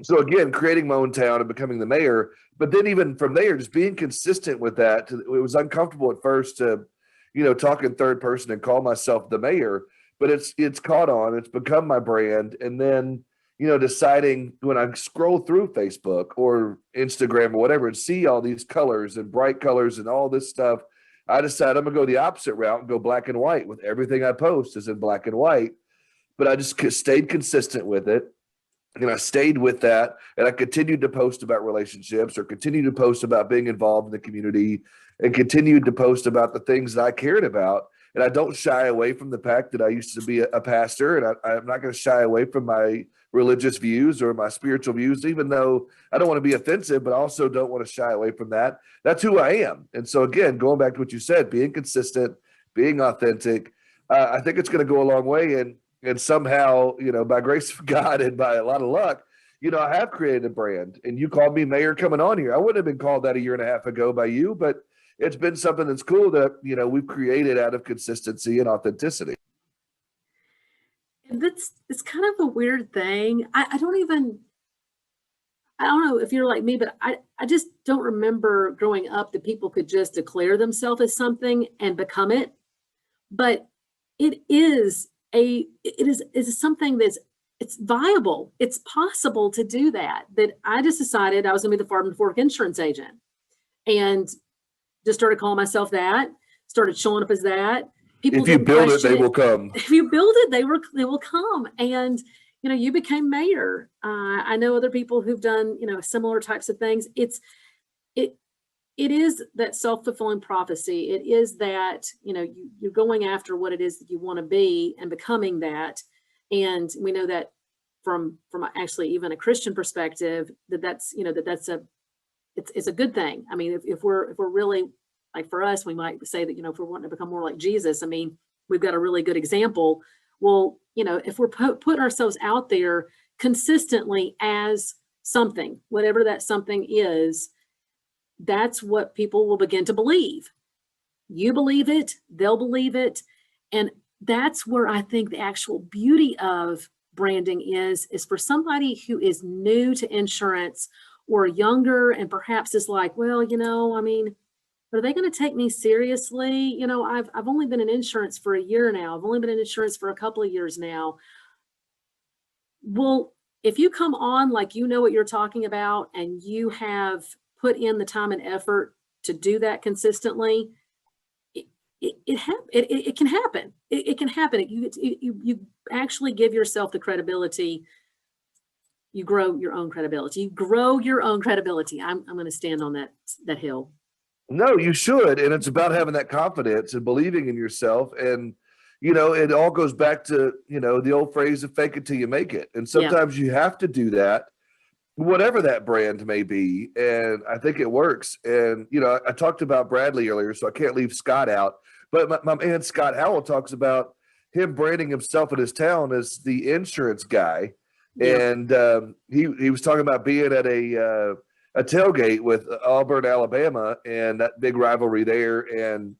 So again, creating my own town and becoming the mayor, but then even from there, just being consistent with that. It was uncomfortable at first to, talk in third person and call myself the mayor, but it's caught on. It's become my brand, and then deciding when I scroll through Facebook or Instagram or whatever and see all these colors and bright colors and all this stuff, I decide I'm gonna go the opposite route and go black and white with everything I post is in black and white. But I just stayed consistent with it, and I stayed with that, and I continued to post about relationships or continued to post about being involved in the community and continued to post about the things that I cared about. And I don't shy away from the fact that I used to be a pastor, and I'm not going to shy away from my religious views or my spiritual views, even though I don't want to be offensive, but I also don't want to shy away from that. That's who I am. And so again, going back to what you said, being consistent, being authentic, I think it's going to go a long way. And somehow, by grace of God and by a lot of luck, I have created a brand. And you called me mayor coming on here. I wouldn't have been called that a year and a half ago by you, but it's been something that's cool that, we've created out of consistency and authenticity. It's kind of a weird thing. I don't know if you're like me, but I just don't remember growing up that people could just declare themselves as something and become it. But it is something it's viable. It's possible to do that. That I just decided I was gonna be the Farm to Fork insurance agent and just started calling myself that, started showing up as that. People If you didn't build it, question they will come. If you build it, they will come. And you became mayor. I know other people who've done similar types of things. It is that self-fulfilling prophecy. It is that you're going after what it is that you want to be and becoming that. And we know that from actually even a Christian perspective, that's it's a good thing. I mean, if we're really, like, for us, we might say that if we're wanting to become more like Jesus, I mean, we've got a really good example. Well, if we're putting ourselves out there consistently as something, whatever that something is, that's what people will begin to believe. You believe it, they'll believe it. And that's where I think the actual beauty of branding is for somebody who is new to insurance or younger and perhaps is like, well, I mean, are they going to take me seriously? I've only been in insurance for a year now. I've only been in insurance for a couple of years now. Well, if you come on like you know what you're talking about and you have put in the time and effort to do that consistently, it can happen. It can happen. You actually give yourself the credibility. You grow your own credibility. You grow your own credibility. I'm going to stand on that hill. No, you should. And it's about having that confidence and believing in yourself. And, it all goes back to, the old phrase of fake it till you make it. And sometimes you have to do that, whatever that brand may be. And I think it works. And, I talked about Bradley earlier, so I can't leave Scott out. But my man Scott Howell talks about him branding himself in his town as the insurance guy. Yeah. And he was talking about being at a tailgate with Auburn, Alabama, and that big rivalry there. And,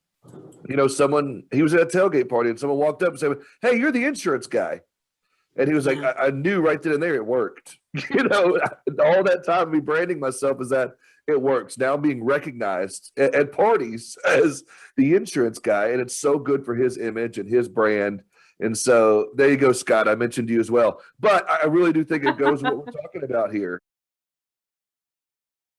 he was at a tailgate party and someone walked up and said, "Hey, you're the insurance guy." And he was like, I knew right then and there it worked. All that time me branding myself as that, it works. Now I'm being recognized at parties as the insurance guy. And it's so good for his image and his brand. And so there you go, Scott. I mentioned you as well. But I really do think it goes with what we're talking about here.